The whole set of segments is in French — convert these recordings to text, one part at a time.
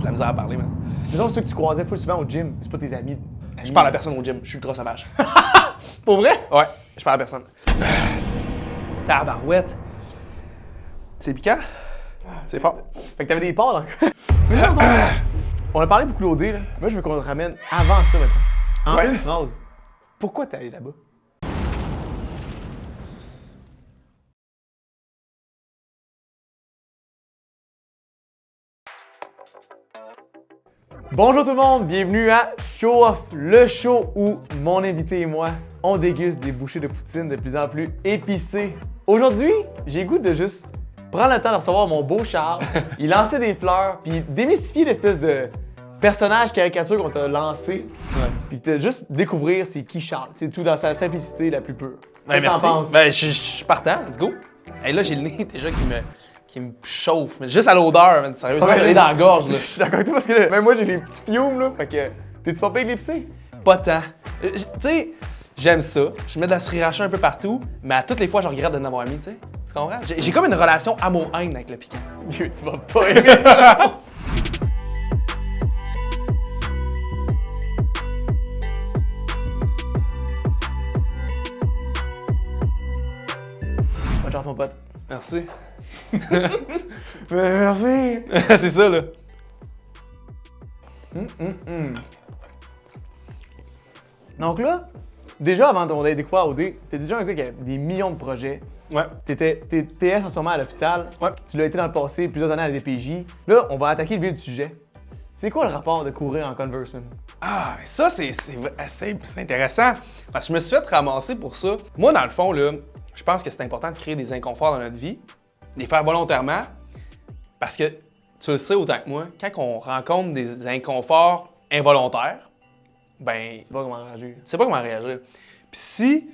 la misère à parler, man. Disons ceux que tu croisais full souvent au gym, c'est pas tes amis. Je parle à personne au gym, je suis ultra sauvage. Pour vrai? Ouais, je parle à personne. Tabarouette. C'est piquant? C'est fort. Fait que t'avais des parts dans On a parlé beaucoup d'OD, là. Moi, je veux qu'on te ramène avant ça, maintenant. En Ouais. une phrase. Pourquoi t'es allé là-bas? Bonjour tout le monde, bienvenue à Show Off, le show où mon invité et moi, on déguste des bouchées de poutine de plus en plus épicées. Aujourd'hui, j'ai le goût de juste prendre le temps de recevoir mon beau Charles, il lançait des fleurs, puis démystifier l'espèce de personnage caricature qu'on t'a lancé, puis de juste découvrir c'est qui Charles, c'est tout dans sa simplicité la plus pure. Ben, Qu'est-ce que merci. t'en penses? Ben, je suis partant, let's go. Hey, là, j'ai le nez déjà qui me chauffe. Mais juste à l'odeur, man, sérieusement, Ouais, j'ai le nez dans la gorge, là. Je suis d'accord avec toi parce que même moi j'ai les petits fiumes là, fait que t'es-tu pas payé de l'épicé? Pas tant. Tu sais, j'aime ça. Je mets de la sriracha un peu partout, mais à toutes les fois, je regrette de n'avoir mis, tu sais. Tu comprends? J'ai comme une relation amour-haine avec le piquant. Dieu, tu vas pas aimer ça! Bonne chance mon pote. Merci. Merci! C'est ça, là. Donc là, déjà avant d'aller découvrir OD, t'es déjà un gars qui a des millions de projets. Ouais. T'es TS en ce moment à l'hôpital. Ouais. Tu l'as été dans le passé, plusieurs années à la DPJ. Là, on va attaquer le vif du sujet. C'est quoi le rapport de courir en Converse, man? Ah, mais ça, c'est intéressant. Parce que je me suis fait ramasser pour ça. Moi, dans le fond, là, je pense que c'est important de créer des inconforts dans notre vie, les faire volontairement, parce que tu le sais autant que moi, quand on rencontre des inconforts involontaires, ben, C'est pas comment réagir. tu sais pas comment réagir. Puis si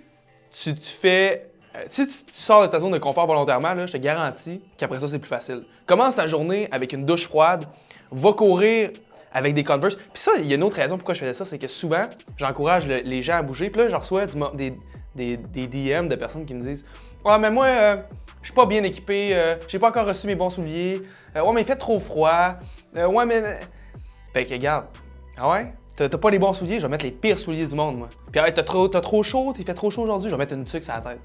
tu te fais. Si tu sors de ta zone de confort volontairement, là, je te garantis qu'après ça, c'est plus facile. Commence ta journée avec une douche froide, va courir avec des Converse. Puis ça, il y a une autre raison pourquoi je faisais ça, c'est que souvent, j'encourage les gens à bouger. Puis là, je reçois des DM de personnes qui me disent « Ouais, mais moi, je suis pas bien équipé, j'ai pas encore reçu mes bons souliers. Ouais, mais il fait trop froid. Ouais, mais... » Fait que, regarde, ah ouais? T'as pas les bons souliers, je vais mettre les pires souliers du monde, moi. Puis, hey, t'as trop chaud, il fait trop chaud aujourd'hui, je vais mettre une tuque sur la tête.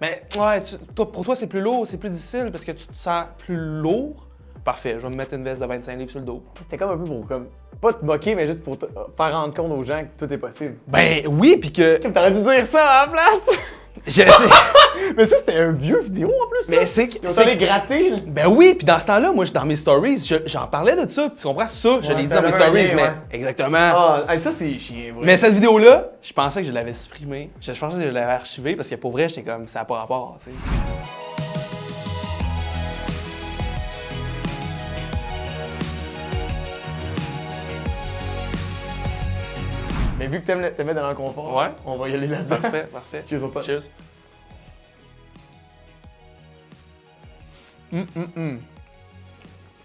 Mais, ouais, pour toi, c'est plus lourd, c'est plus difficile parce que tu te sens plus lourd. Parfait, je vais me mettre une veste de 25 livres sur le dos. C'était comme un peu pour, comme, pas te moquer, mais juste pour te faire rendre compte aux gens que tout est possible. Ben oui, puis que... T'aurais dû dire ça à la place! Je sais. Mais ça, c'était un vieux vidéo en plus, là. Mais c'est que... Ils ont allé gratter, là. Ben oui, puis dans ce temps-là, moi, dans mes stories, j'en parlais de ça, tu comprends? Ça, je Ouais, l'ai dit ça dans mes avait un stories, lien, mais... ouais. Exactement. Ah, hey, ça, c'est chiant, ouais. Mais cette vidéo-là, je pensais que je l'avais supprimée. Je pensais que je l'avais archivée parce que pour vrai, j'étais comme, ça n'a pas rapport, tu sais. Mais vu que t'aimais dans le confort, Ouais. on va y aller là-dedans. Parfait, parfait. Cheers, mon pote. Cheers.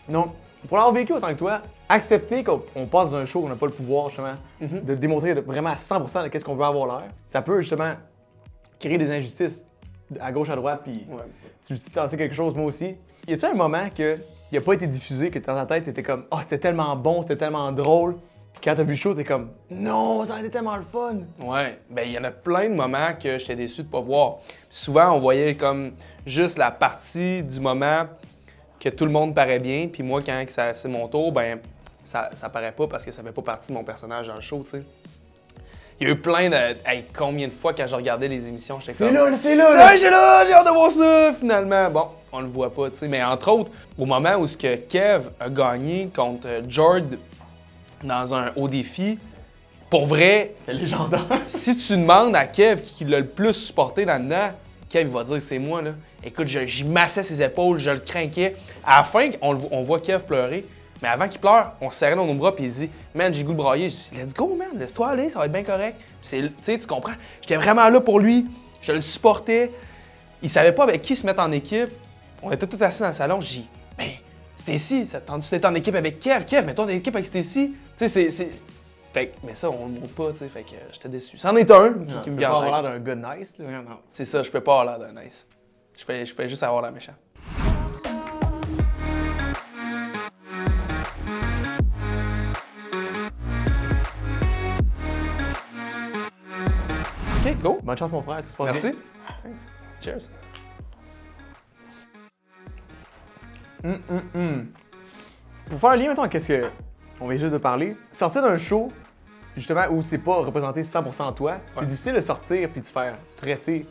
Donc, pour l'avoir vécu autant que toi, accepter qu'on passe d'un show qu'on n'a pas le pouvoir, justement, de démontrer vraiment à 100% de qu'est-ce qu'on veut avoir l'air, ça peut, justement, créer des injustices à gauche, à droite, puis Ouais. tu t'en sais quelque chose, moi aussi. Y a-tu un moment que il a pas été diffusé, que dans ta tête, t'étais comme « Ah, c'était tellement bon, c'était tellement drôle », puis quand t'as vu le show, t'es comme « Non, ça a été tellement le fun ». Ouais, ben il y en a plein de moments que j'étais déçu de pas voir. Souvent, on voyait comme juste la partie du moment que tout le monde paraît bien, puis moi, quand c'est mon tour, ben ça paraît pas parce que ça fait pas partie de mon personnage dans le show, tu sais. Il y a eu plein de... Hey, combien de fois quand je regardais les émissions, j'étais comme... C'est là, Ah, j'ai hâte de voir ça, finalement. Bon, on le voit pas, tu sais. Mais entre autres, au moment où ce que Kev a gagné contre Jord dans un haut défi, pour vrai, C'est légendaire. si tu demandes à Kev qui l'a le plus supporté là-dedans, Kev il va dire c'est moi, là. Écoute, j'y massais ses épaules, je le craquais. À la fin, on voit Kev pleurer. Mais avant qu'il pleure, on se serrait dans nos bras puis il dit « Man, j'ai le goût de brailler. » Je dis « Let's go, man, laisse-toi aller, ça va être bien correct. » Tu sais, tu comprends? J'étais vraiment là pour lui, je le supportais. Il savait pas avec qui se mettre en équipe. On était tous assis dans le salon, j'ai dit « Ben, Stacy, ça te tente-tu d'être en équipe avec Kev? Kev, mets-toi en équipe avec Stacy. » Tu sais, c'est... Fait que, mais ça, on le montre pas, tu sais, fait que j'étais déçu. C'en est un qui me vient en Tu tête. avoir l'air d'un gars nice, là. Non. C'est ça, je peux pas avoir l'air d'un nice. Je fais juste avoir l'air méchant. OK, go. Bonne chance, mon frère. Tout se passe Merci. bien. Thanks. Cheers. Pour faire un lien, maintenant, qu'est-ce que on vient juste de parler, sortir d'un show, justement, où c'est pas représenté 100% toi, c'est difficile de sortir puis de se faire traiter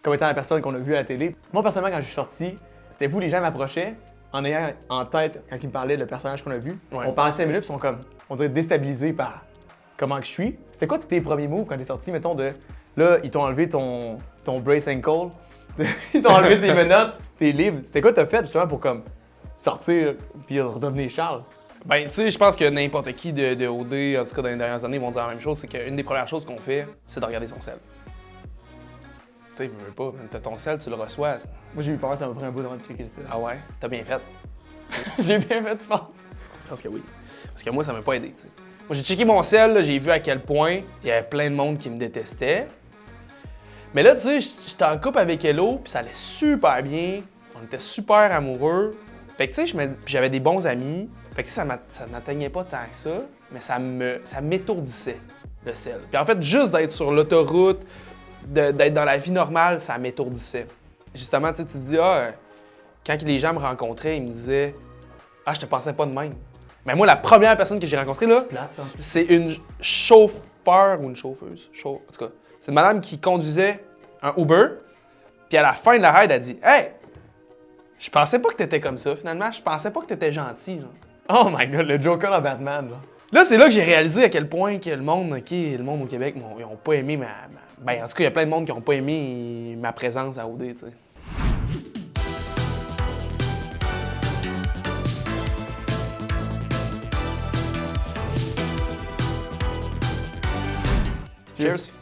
comme étant la personne qu'on a vue à la télé. Moi, personnellement, quand je suis sorti, c'était vous, les gens m'approchaient en ayant en tête, quand ils me parlaient de le personnage qu'on a vu. Ouais. On parlait 5 minutes, puis ils sont comme, on dirait déstabilisés par comment que je suis. C'était quoi tes premiers moves quand t'es sorti, mettons, de là, ils t'ont enlevé ton brace ankle, ils t'ont enlevé tes menottes, t'es libre. C'était quoi t'as fait justement pour comme sortir puis redevenir Charles? Ben, tu sais, je pense que n'importe qui de OD, en tout cas dans les dernières années, vont dire la même chose, c'est qu'une des premières choses qu'on fait, c'est de regarder son sel. Tu sais, je veux pas, t'as ton sel, tu le reçois. Moi, j'ai eu peur, ça m'a pris un bout avant de checker le site. Ah ouais? T'as bien fait. J'ai bien fait, tu penses? Je pense que oui. Parce que moi, ça m'a pas aidé, tu sais. Moi, j'ai checké mon sel, là, j'ai vu à quel point il y avait plein de monde qui me détestait. Mais là, tu sais, j'étais en couple avec Hello, puis ça allait super bien. On était super amoureux. Fait que, tu sais, j'avais des bons amis. Fait que ça m'atteignait pas tant que ça, mais ça m'étourdissait, le sel. Puis en fait, juste d'être sur l'autoroute, d'être dans la vie normale, ça m'étourdissait. Justement, tu sais, tu te dis, quand les gens me rencontraient, ils me disaient, je te pensais pas de même. Mais moi, la première personne que j'ai rencontrée, là, c'est une chauffeur ou une chauffeuse. En tout cas, c'est une madame qui conduisait un Uber. Puis à la fin de la ride, elle a dit, hey, je pensais pas que t'étais comme ça, finalement. Je pensais pas que t'étais gentil, genre. Oh my god, le Joker dans Batman, là. Là, c'est là que j'ai réalisé à quel point que le monde au Québec, ils ont pas aimé Ben, en tout cas, il y a plein de monde qui ont pas aimé ma présence à OD, tu sais. Cheers.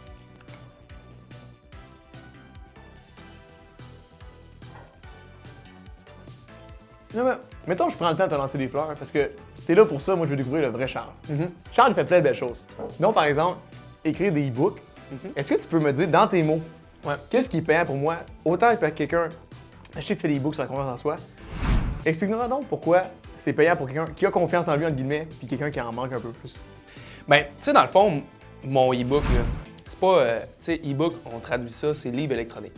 Non, mais, mettons, je prends le temps de te lancer des fleurs parce que t'es là pour ça, moi je veux découvrir le vrai Charles. Charles, il fait plein de belles choses. Donc, par exemple, écrire des e-books. Est-ce que tu peux me dire, dans tes mots, qu'est-ce qui est payant pour moi, autant que quelqu'un, je sais que tu fais des e-books sur la confiance en soi, explique-nous donc pourquoi c'est payant pour quelqu'un qui a confiance en lui, entre guillemets, puis quelqu'un qui en manque un peu plus. Ben, tu sais, dans le fond, mon e-book, là, c'est pas, tu sais, e-book, on traduit ça, c'est livre électronique.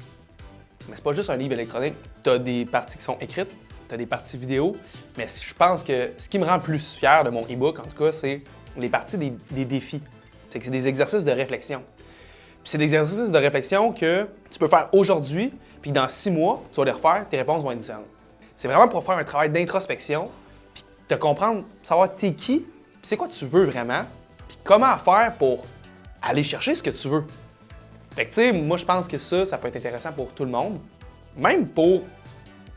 Mais c'est pas juste un livre électronique. T'as des parties qui sont écrites, t'as des parties vidéo, mais je pense que ce qui me rend plus fier de mon e-book, en tout cas, c'est les parties des défis. C'est que c'est des exercices de réflexion. Puis c'est des exercices de réflexion que tu peux faire aujourd'hui, puis dans 6 mois, tu vas les refaire, tes réponses vont être différentes. C'est vraiment pour faire un travail d'introspection, puis te comprendre, savoir t'es qui, puis c'est quoi tu veux vraiment, puis comment faire pour aller chercher ce que tu veux. Fait que tu sais, moi je pense que ça peut être intéressant pour tout le monde, même pour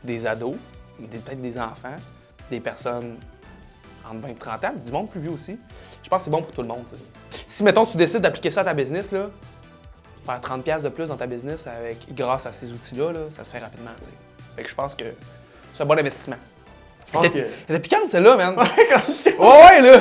des ados, peut-être des enfants, des personnes entre 20 et 30 ans, du monde plus vieux aussi. Je pense que c'est bon pour tout le monde, t'sais. Si, mettons, tu décides d'appliquer ça à ta business, là, faire 30$ de plus dans ta business grâce à ces outils-là, là, ça se fait rapidement, t'sais. Fait que je pense que c'est un bon investissement. Elle était piquante, celle-là, man! Ouais, là!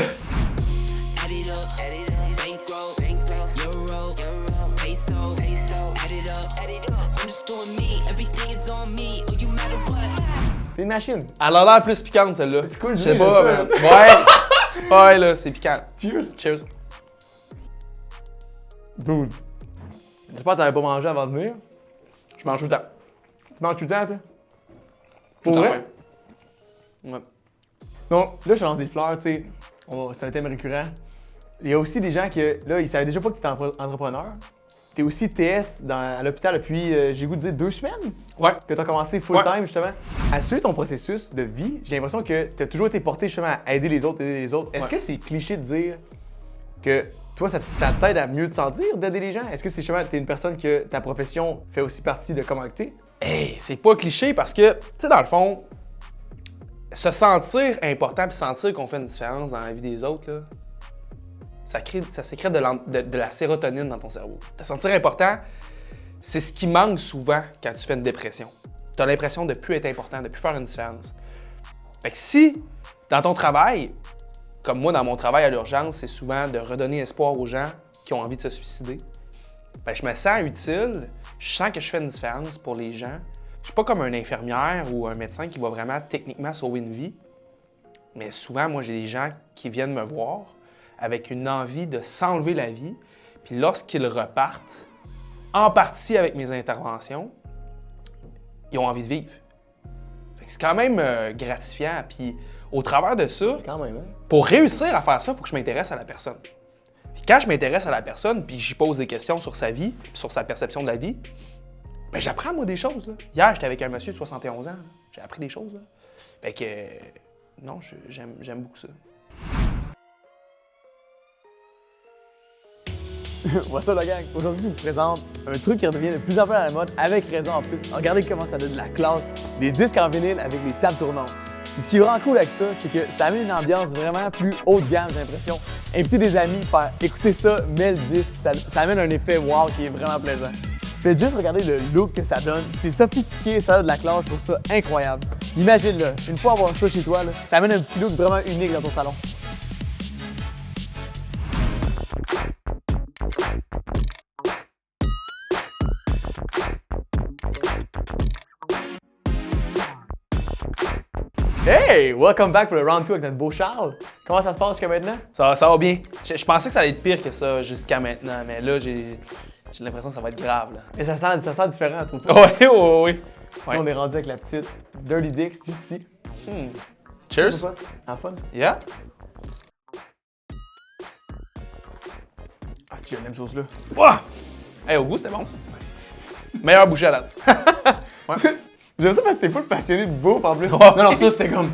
C'est une machine. Elle a l'air plus piquante, celle-là. C'est cool, je sais pas, man. Ouais! Ouais, là, c'est piquant. Cheers! Cheers. Dude. J'espère que t'avais pas mangé avant de venir. Je mange tout le temps. Tu manges tout le temps, toi? Tout Pour le temps vrai? faim. Ouais. Donc, là, je lance des fleurs, tu sais. C'est un thème récurrent. Il y a aussi des gens qui, là, ils savaient déjà pas que tu étais entrepreneur. Tu es aussi TS à l'hôpital depuis, j'ai le goût de dire, 2 semaines? Ouais. Que tu as commencé full-time, justement. À suivre ton processus de vie, j'ai l'impression que tu as toujours été porté justement à aider les autres, Est-ce que c'est cliché de dire que toi, ça t'aide à mieux te sentir d'aider les gens? Est-ce que c'est justement, tu es une personne que ta profession fait aussi partie de comment tu es? Hey, c'est pas cliché parce que, tu sais, dans le fond, se sentir important puis sentir qu'on fait une différence dans la vie des autres, là, ça sécrète de la sérotonine dans ton cerveau. Te sentir important, c'est ce qui manque souvent quand tu fais une dépression. Tu as l'impression de ne plus être important, de ne plus faire une différence. Fait que si, dans ton travail, comme moi dans mon travail à l'urgence, c'est souvent de redonner espoir aux gens qui ont envie de se suicider, ben, je me sens utile, je sens que je fais une différence pour les gens. Je suis pas comme une infirmière ou un médecin qui va vraiment techniquement sauver une vie, mais souvent, moi, j'ai des gens qui viennent me voir avec une envie de s'enlever la vie, puis lorsqu'ils repartent, en partie avec mes interventions, ils ont envie de vivre. Fait que c'est quand même gratifiant. Puis au travers de ça, Quand même, hein? pour réussir à faire ça, il faut que je m'intéresse à la personne. Puis quand je m'intéresse à la personne, puis j'y pose des questions sur sa vie, puis sur sa perception de la vie, ben j'apprends moi des choses. Là. Hier, j'étais avec un monsieur de 71 ans. Là. J'ai appris des choses. Là. Fait que non, j'aime beaucoup ça. What's up la gang? Aujourd'hui, je vous présente un truc qui redevient de plus en plus à la mode, avec raison en plus. Regardez comment ça donne de la classe, des disques en vinyle avec des tables tournantes. Puis ce qui est vraiment cool avec ça, c'est que ça amène une ambiance vraiment plus haut de gamme, j'ai l'impression. Inviter des amis, faire écouter ça, mets le disque, ça amène un effet wow qui est vraiment plaisant. Faites juste regarder le look que ça donne. C'est sophistiqué, ça a de la classe, je trouve ça incroyable. Imagine-le, une fois avoir ça chez toi, là, ça amène un petit look vraiment unique dans ton salon. Hey! Welcome back pour le round 2 avec notre beau Charles. Comment ça se passe jusqu'à maintenant? Ça va bien. Je pensais que ça allait être pire que ça jusqu'à maintenant, mais là, j'ai l'impression que ça va être grave. Là. Et ça sent différent, je trouve pas? Oui. Là, on est rendu avec la petite Dirty Dick, juste ici. Cheers. En fun. Yeah. Ah, si j'ai la même sauce là. Wow! Hey, au goût, c'était bon. Meilleure bouchée à date. Ouais. J'aime ça parce que t'es pas le passionné de bouffe en plus. Oh. Non, ça c'était comme.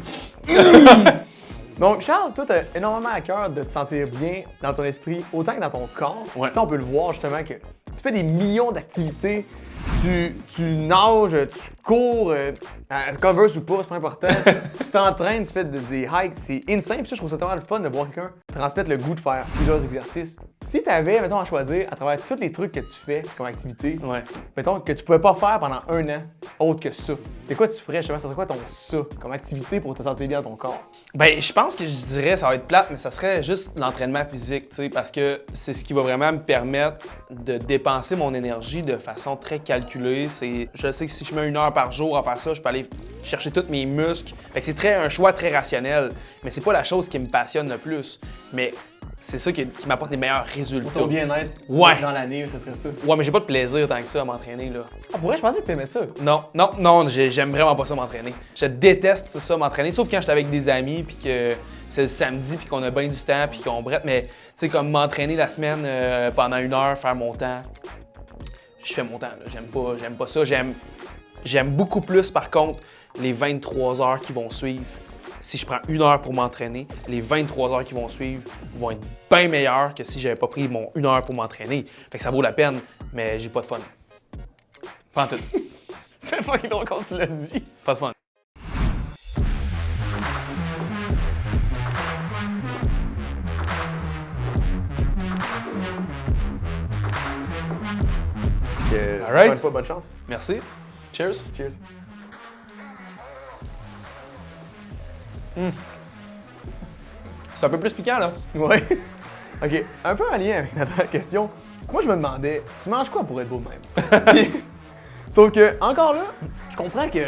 Donc, Charles, toi, t'as énormément à cœur de te sentir bien dans ton esprit, autant que dans ton corps. Ouais. Ça, on peut le voir justement que tu fais des millions d'activités. Tu nages, tu cours, Converse ou pas, c'est pas important. Tu t'entraînes, tu fais des hikes, c'est insane. Puis ça, je trouve ça tellement le fun de voir quelqu'un transmettre le goût de faire plusieurs exercices. Si tu avais, mettons, à choisir à travers tous les trucs que tu fais comme activité, Ouais. mettons, que tu pouvais pas faire pendant un an, autre que ça, c'est quoi tu ferais, justement, ça serait quoi ton ça comme activité pour te sentir bien dans ton corps? Ben, je pense que je dirais, ça va être plate, mais ça serait juste l'entraînement physique, tu sais, parce que c'est ce qui va vraiment me permettre de dépenser mon énergie de façon très calculée. Je sais que si je mets 1 heure par jour à faire ça, je peux aller chercher tous mes muscles. Fait que c'est un choix très rationnel, mais c'est pas la chose qui me passionne le plus. Mais c'est ça qui m'apporte les meilleurs résultats. Pour ton bien-être Ouais. dans l'année, ça serait ça. Ouais, mais j'ai pas de plaisir tant que ça à m'entraîner, là. Ah, pour vrai, je pensais que t'aimais ça. Non, j'aime vraiment pas ça m'entraîner. Je déteste ça m'entraîner, sauf quand j'étais avec des amis, puis que c'est le samedi, puis qu'on a bien du temps, puis qu'on brette. Mais tu sais, comme m'entraîner la semaine pendant 1 heure, faire mon temps, je fais mon temps. Là. J'aime pas ça. J'aime beaucoup plus, par contre, les 23 heures qui vont suivre. Si je prends 1 heure pour m'entraîner, les 23 heures qui vont suivre vont être bien meilleures que si j'avais pas pris mon 1 heure pour m'entraîner. Fait que ça vaut la peine, mais j'ai pas de fun. Pas en tout. C'est fucking drôle quand tu l'as dit. Pas de fun. Alright. Encore une fois, bonne chance. Merci. Cheers. Cheers. C'est un peu plus piquant, là. Ouais. OK. Un peu en lien avec notre question. Moi, je me demandais, tu manges quoi pour être beau de même? Puis, sauf que, encore là, je comprends que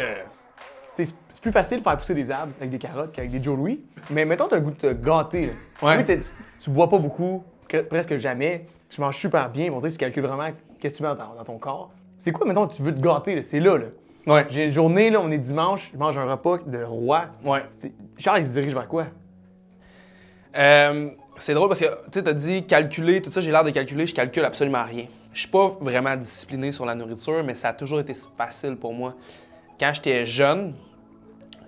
c'est plus facile de faire pousser des abs avec des carottes qu'avec des Joe Louis. Mais mettons, t'as le goût de te gâter. Là. Ouais. Oui, tu bois pas beaucoup, presque jamais. Tu manges super bien. On dirait que tu calcules vraiment qu'est-ce que tu mets dans ton corps. C'est quoi, mettons, tu veux te gâter? Là? C'est là, là. Ouais. J'ai une journée, là, on est dimanche, je mange un repas de roi. Ouais. Charles, il se dirige vers quoi? C'est drôle parce que tu as dit calculer, tout ça, j'ai l'air de calculer, je calcule absolument rien. Je suis pas vraiment discipliné sur la nourriture, mais ça a toujours été facile pour moi. Quand j'étais jeune,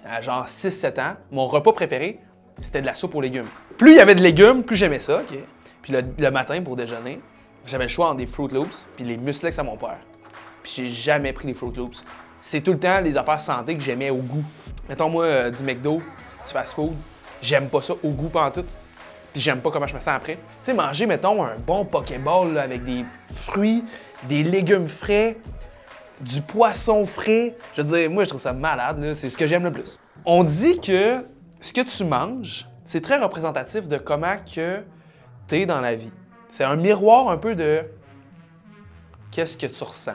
à genre 6-7 ans, mon repas préféré, c'était de la soupe aux légumes. Plus il y avait de légumes, plus j'aimais ça. Okay? Puis le matin, pour déjeuner, j'avais le choix entre des Fruit Loops puis les Mueslex à mon père. Puis j'ai jamais pris les Fruit Loops. C'est tout le temps les affaires santé que j'aimais au goût. Mettons, moi, du McDo, du fast-food, j'aime pas ça au goût pantoute. Puis j'aime pas comment je me sens après. Tu sais, manger, mettons, un bon Pokéball là, avec des fruits, des légumes frais, du poisson frais. Je veux dire, moi, je trouve ça malade. Là. C'est ce que j'aime le plus. On dit que ce que tu manges, c'est très représentatif de comment que t'es dans la vie. C'est un miroir un peu de qu'est-ce que tu ressens.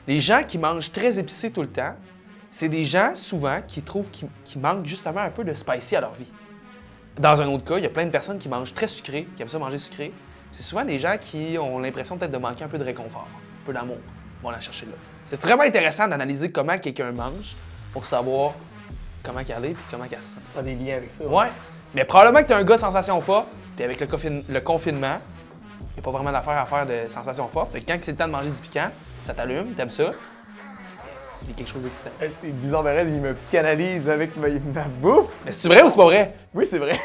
Les gens qui mangent très épicé tout le temps, c'est des gens, souvent, qui trouvent qu'ils manquent justement un peu de spicy à leur vie. Dans un autre cas, il y a plein de personnes qui mangent très sucré, qui aiment ça manger sucré. C'est souvent des gens qui ont l'impression peut-être de manquer un peu de réconfort. un peu d'amour, on va la chercher là. C'est vraiment intéressant d'analyser comment quelqu'un mange pour savoir comment qu'elle est et comment qu'elle se sent. T'as des liens avec ça. Ouais. Mais probablement que t'es un gars de sensations fortes, puis avec le confinement, il n'y a pas vraiment d'affaire à faire de sensations fortes. Fait que quand c'est le temps de manger du piquant, ça t'allume, t'aimes ça. C'est quelque chose d'excitant. C'est bizarre, mais il me psychanalyse avec ma bouffe. Mais c'est vrai ou c'est pas vrai? Oui, c'est vrai.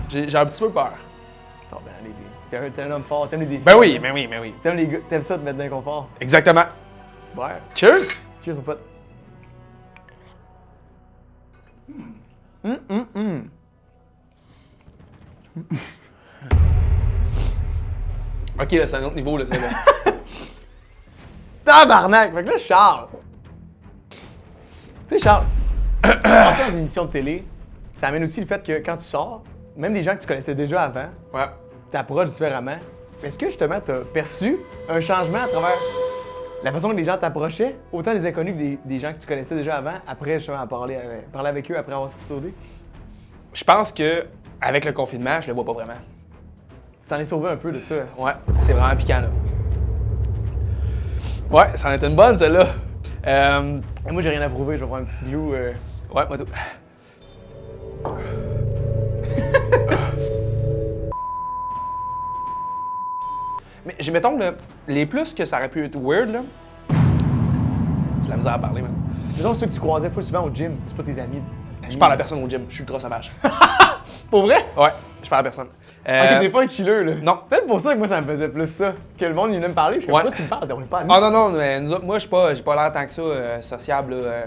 J'ai un petit peu peur. Ça va bien aller. T'es un homme fort, t'aimes les défis. Ben oui, ben oui, ben oui. T'aimes les gars, t'aimes ça te mettre dans le confort. Exactement. Super. Cheers! Cheers, mon pote. Ok, là, c'est un autre niveau, là, ça, là. Tabarnak! Fait que là, Charles. Tu sais, Charles, passer dans une émission de télé, ça amène aussi le fait que quand tu sors, même des gens que tu connaissais déjà avant, Ouais. t'approches différemment. Est-ce que justement, t'as perçu un changement à travers la façon que les gens t'approchaient, autant des inconnus que des gens que tu connaissais déjà avant, après justement à parler avec eux après avoir sorti OD? Je pense que avec le confinement, je le vois pas vraiment. Tu t'en es sauvé un peu de ça. Ouais, c'est vraiment piquant, là. Ouais, ça en est une bonne, celle-là. Et moi, j'ai rien à prouver, je vais prendre un petit glue. Ouais, moi tout. Mais mettons, là, les plus que ça aurait pu être weird, là, j'ai la misère à parler, man. Mettons ceux que tu croisais full souvent au gym, c'est pas tes amis. Je parle à personne au gym, je suis ultra sauvage. Pour vrai? Ouais, je parle à personne. Ok, t'es pas un chilleux, là. Non. Peut-être pour ça que moi, ça me faisait plus ça. Que le monde, il venait me parler. Je fais, Ouais. pourquoi tu me parles? On est pas amis. Ah non, non, mais nous autres, moi, j'ai pas l'air tant que ça sociable là,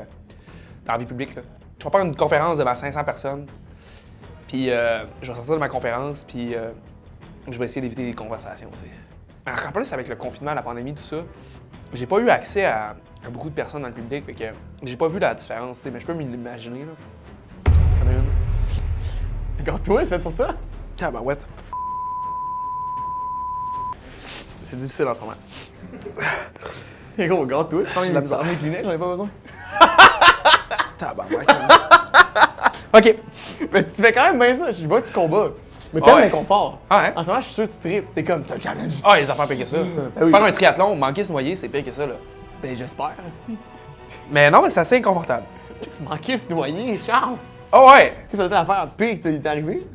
dans la vie publique. Là. Je vais faire une conférence devant 500 personnes, puis je vais sortir de ma conférence, puis je vais essayer d'éviter les conversations. T'sais. Mais encore plus avec le confinement, la pandémie, tout ça, j'ai pas eu accès à beaucoup de personnes dans le public, fait que j'ai pas vu la différence, t'sais, mais je peux m'imaginer. Là. Il y en a une. Regarde, toi, c'est fait pour ça? Ah ben ouais. C'est difficile en ce moment. Et gros, regarde, toi. Prends J'ai une la misère. mes Kleenex, j'en ai pas besoin. Tabarouette. OK. Mais tu fais quand même bien ça. Je vois que tu combats. Mais Ah t'aimes ouais. l'inconfort. Ah ouais? En ce moment, je suis sûr que tu tripes. T'es comme, c'est un challenge. Ah, les affaires pires que ça. oui. Faire un triathlon, manquer se noyer, c'est pire que ça, là. Ben, j'espère, si. Mais non, mais c'est assez inconfortable. Tu manquais se noyer, Charles. Ah ouais! Qu'est-ce que ça a été l'affaire pire qui t'est arrivé?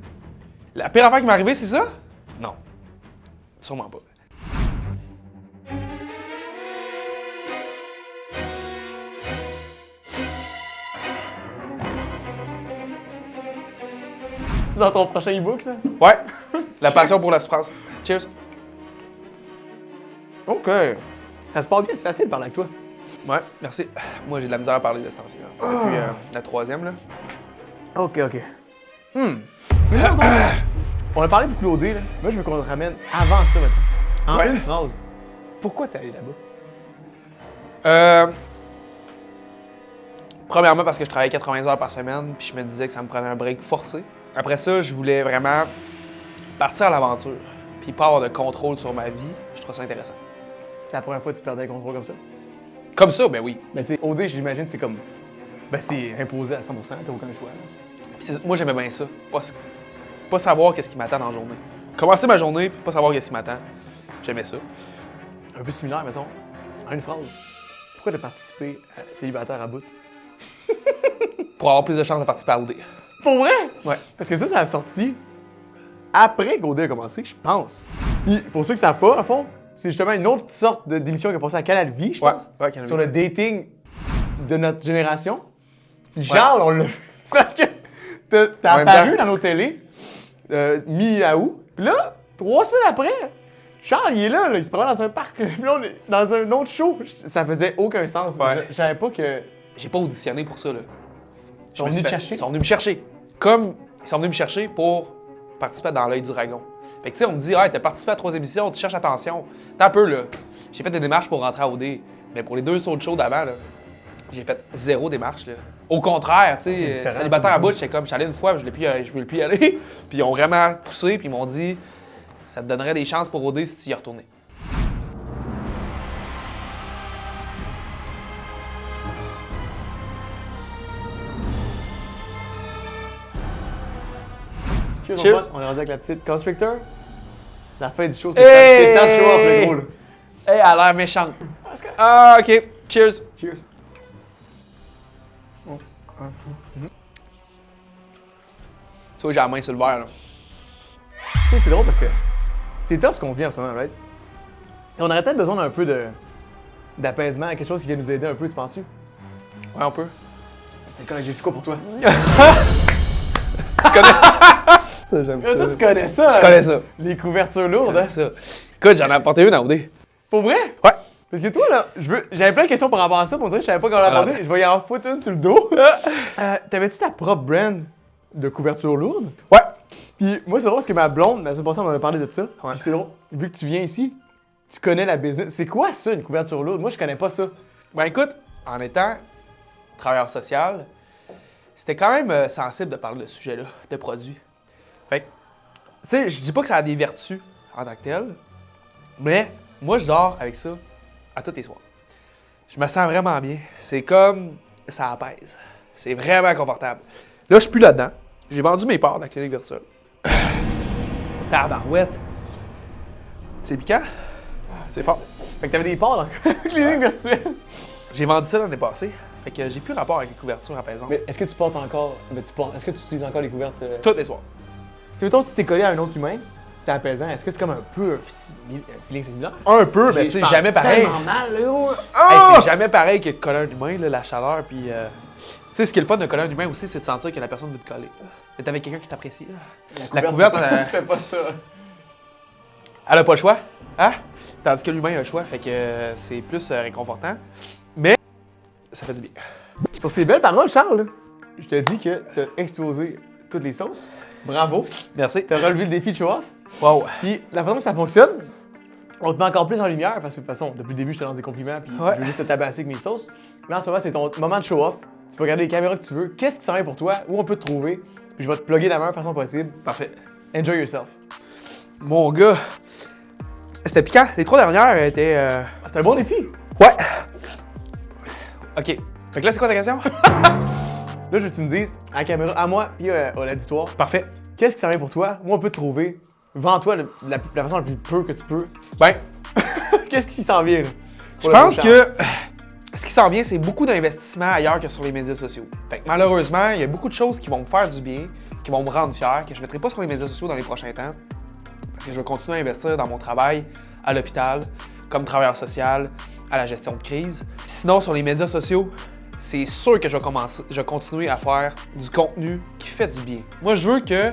La pire affaire qui m'est arrivée, c'est ça? Non. Sûrement pas. C'est dans ton prochain e-book, ça? Ouais. La passion pour la souffrance. Cheers. OK. Ça se passe bien, c'est facile de parler avec toi. Ouais, merci. Moi, j'ai de la misère à parler de ce temps-ci, là. Depuis la troisième, là. OK. Mais là, on a parlé beaucoup d'OD, là. Moi, je veux qu'on te ramène avant ça, maintenant. En Ouais. une phrase. Pourquoi t'es allé là-bas? Premièrement, parce que je travaillais 80 heures par semaine, puis je me disais que ça me prenait un break forcé. Après ça, je voulais vraiment partir à l'aventure, puis pas avoir de contrôle sur ma vie. Je trouve ça intéressant. C'est la première fois que tu perdais le contrôle comme ça? Comme ça, ben oui. Mais tu sais, OD, j'imagine, c'est comme. Ben, c'est imposé à 100%, t'as aucun choix. Là. Puis moi, j'aimais bien ça. Pas savoir qu'est-ce qui m'attend dans la journée. Commencer ma journée, puis pas savoir qu'est-ce qui m'attend. J'aimais ça. Un peu similaire, mettons. En une phrase. Pourquoi t'as participé à Célibataire à bout? Pour avoir plus de chances de participer à OD. Pour vrai? Ouais. Parce que ça a sorti après qu'OD a commencé, je pense. Puis, pour ceux qui savent pas, à fond, c'est justement une autre sorte d'émission qui a passé à Canal Vie, je pense. Ouais, Canal Vie. Sur le dating de notre génération. Puis Charles, on l'a. C'est parce que t'as En même apparu temps. dans nos télés, mi-août. Puis là, 3 semaines après, Charles, il est là, il se promène dans un parc. Puis là, on est dans un autre show. Ça faisait aucun sens. Ouais. Je savais pas que. J'ai pas auditionné pour ça, là. Ils sont venus te chercher. Ils sont venus me chercher. Comme ils sont venus me chercher pour participer dans l'œil du dragon. Fait que tu sais, on me dit, hey, t'as participé à 3 émissions, tu cherches attention. T'as un peu, là. J'ai fait des démarches pour rentrer à OD. Mais pour les 2 autres shows d'avant, là, j'ai fait 0 démarche, là. Au contraire, tu C'est sais, différent, célibataire c'est à bout, j'étais comme, j'allais une fois, je voulais plus y aller. Puis ils ont vraiment poussé, puis ils m'ont dit, ça te donnerait des chances pour OD si tu y retournais. Cheers, Cheers. mon pote. On est rendu avec la petite Constrictor. La fin du show, c'est Hey! le temps de show off, le gros, là. Hey, elle a l'air méchante. Ah, ok. Cheers. Cheers. Tu vois, j'ai la main sur le verre, là. Tu sais, c'est drôle parce que c'est tough ce qu'on vit en ce moment, right? On aurait peut-être besoin d'un peu d'apaisement, quelque chose qui vient nous aider un peu, tu penses-tu? Ouais, on peut. C'est correct, j'ai tout quoi pour toi? Tu connais ça? Ça, tu connais ça? Je connais ça. Les couvertures lourdes, hein? Ça. Écoute, j'en ai apporté une à OD. Pour vrai? Ouais. Parce que toi, là, j'avais plein de questions par rapport à ça, pour dire que je savais pas comment Alors. l'aborder. Je vais y en foutre une sur le dos. T'avais-tu ta propre brand de couverture lourde? Ouais. Puis moi, c'est drôle parce que ma blonde, la semaine passée, on en a parlé de ça. Ouais. Puis c'est drôle, vu que tu viens ici, tu connais la business. C'est quoi ça, une couverture lourde? Moi, je connais pas ça. Ben écoute, en étant travailleur social, c'était quand même sensible de parler de ce sujet-là, de produits. Fait que, tu sais, je dis pas que ça a des vertus en tant que tel, mais moi, je dors avec ça à tous les soirs. Je me sens vraiment bien. C'est comme, ça apaise. C'est vraiment confortable. Là, je suis plus là-dedans. J'ai vendu mes parts dans la clinique virtuelle. Tabarouette. C'est piquant? C'est fort. Fait que t'avais des parts dans la clinique virtuelle. J'ai vendu ça l'année passée. Fait que j'ai plus rapport avec les couvertures apaisantes. Mais est-ce que tu portes encore. Est-ce que tu utilises encore les couvertes? Tous les soirs. Tu sais, mettons, si t'es collé à un autre humain, c'est apaisant. Est-ce que c'est comme un peu un feeling similaire? Un peu, mais tu sais, jamais pareil. Tellement mal, là. Hey, Ah! c'est jamais pareil que de coller un humain, là, la chaleur. Puis, tu sais, ce qui est le fun de coller un humain aussi, c'est de sentir que la personne veut te coller. D'être avec quelqu'un qui t'apprécie. Là. La couverte, tu fais pas ça. Elle a pas le choix. Hein? Tandis que l'humain a le choix, fait que c'est plus réconfortant. Mais ça fait du bien. Sur ces belles paroles, Charles, là, je te dis que t'as explosé toutes les sauces. Bravo. Merci. T'as relevé le défi de show-off. Wow. Puis la façon que ça fonctionne, on te met encore plus en lumière parce que de toute façon, depuis le début, je te lance des compliments puis Ouais. je veux juste te tabasser avec mes sauces. Mais en ce moment, c'est ton moment de show-off. Tu peux regarder les caméras que tu veux. Qu'est-ce qui s'en vient pour toi? Où on peut te trouver? Puis je vais te plugger de la meilleure façon possible. Parfait. Enjoy yourself. Mon gars, c'était piquant. Les 3 dernières étaient. C'est un bon défi. Ouais. Ok. Fait que là, c'est quoi ta question? Là, je veux que tu me dises, à la caméra, à moi puis à l'auditoire, Parfait. qu'est-ce qui s'en vient pour toi? Où on peut te trouver? Vends-toi de la façon la plus pure que tu peux. Ben, Qu'est-ce qui s'en vient, là? je pense que ce qui s'en vient, c'est beaucoup d'investissements ailleurs que sur les médias sociaux. Fait que malheureusement, il y a beaucoup de choses qui vont me faire du bien, qui vont me rendre fier, que je ne mettrai pas sur les médias sociaux dans les prochains temps. Parce que je vais continuer à investir dans mon travail à l'hôpital, comme travailleur social, à la gestion de crise. Sinon, sur les médias sociaux, c'est sûr que je vais continuer à faire du contenu qui fait du bien. Moi, je veux que,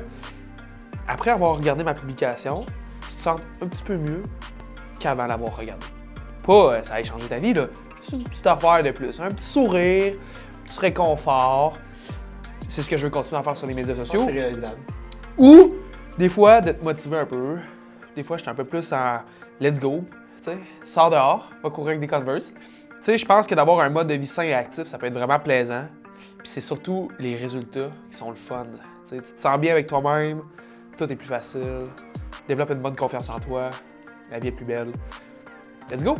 après avoir regardé ma publication, tu te sentes un petit peu mieux qu'avant l'avoir regardé. Pas ça allait changer ta vie, là. Juste une petite affaire de plus. Un petit sourire, un petit réconfort. C'est ce que je veux continuer à faire sur les médias sociaux. C'est réalisable. Ou, des fois, de te motiver un peu. Des fois, je suis un peu plus en let's go. Tu sais, sors dehors, va courir avec des Converse. Tu sais, je pense que d'avoir un mode de vie sain et actif, ça peut être vraiment plaisant. Puis c'est surtout les résultats qui sont le fun. Tu sais, tu te sens bien avec toi-même, tout est plus facile. Développe une bonne confiance en toi, la vie est plus belle. Let's go!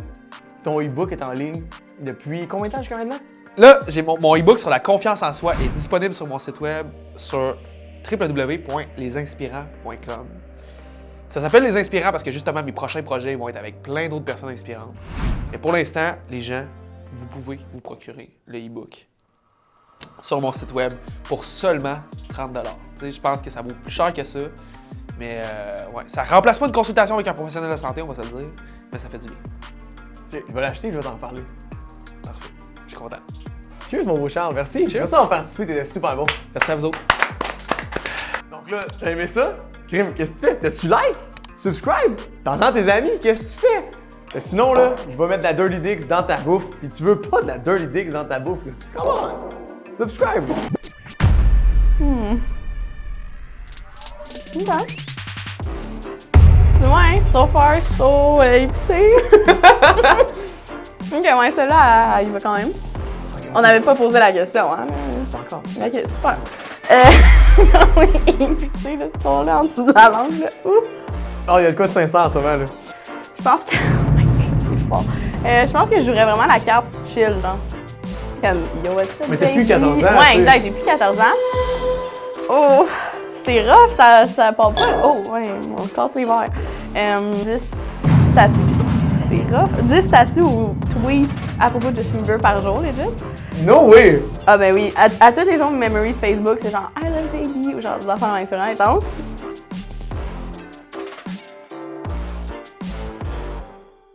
Ton e-book est en ligne depuis combien de temps jusqu'à maintenant? Là, j'ai mon e-book sur la confiance en soi est disponible sur mon site web sur www.lesinspirants.com. Ça s'appelle Les Inspirants parce que justement, mes prochains projets vont être avec plein d'autres personnes inspirantes. Mais pour l'instant, les gens, vous pouvez vous procurer le e-book sur mon site web pour seulement 30 $. Tu sais, je pense que ça vaut plus cher que ça. Mais ouais, ça remplace pas une consultation avec un professionnel de santé, on va se le dire. Mais ça fait du bien. Ok, je vais l'acheter, je vais t'en parler. Parfait. Je suis content. Cheers, mon beau Charles, merci. Cheers. Merci d'avoir participé, t'étais super bon. Merci à vous autres. Donc là, t'as aimé ça? Grim, qu'est-ce que tu fais? T'as-tu like? Subscribe? T'entends tes amis? Qu'est-ce que tu fais? Mais sinon, là, je vais mettre de la Dirty Dicks dans ta bouffe. Puis tu veux pas de la Dirty Dicks dans ta bouffe. Là. Come on! Subscribe! OK. Ouais, so far, so épicé. OK, ouais, celle-là, il va quand même. On n'avait pas posé la question, hein? Pas encore. OK, super. Oui, épicé, là, ce ton-là, en dessous de la langue, là. Ouh. Oh, il y a de quoi de sincère en ce moment, là. Je pense que... c'est fort. Je pense que je jouerais vraiment la carte chill, genre. Comme, yo, what's up, Mais t'as baby? plus 14 ans, tu Ouais, sais. exact, j'ai plus 14 ans. Oh, C'est rough, ça part pas. Oh, ouais, on se casse les verres. 10 statuts. C'est rough. 10 statuts ou tweets à propos de Justin Bieber par jour, legit. No way! Ah ben oui, à tous les jours, memories Facebook, c'est genre I love Davey ou genre des affaires vraiment intenses.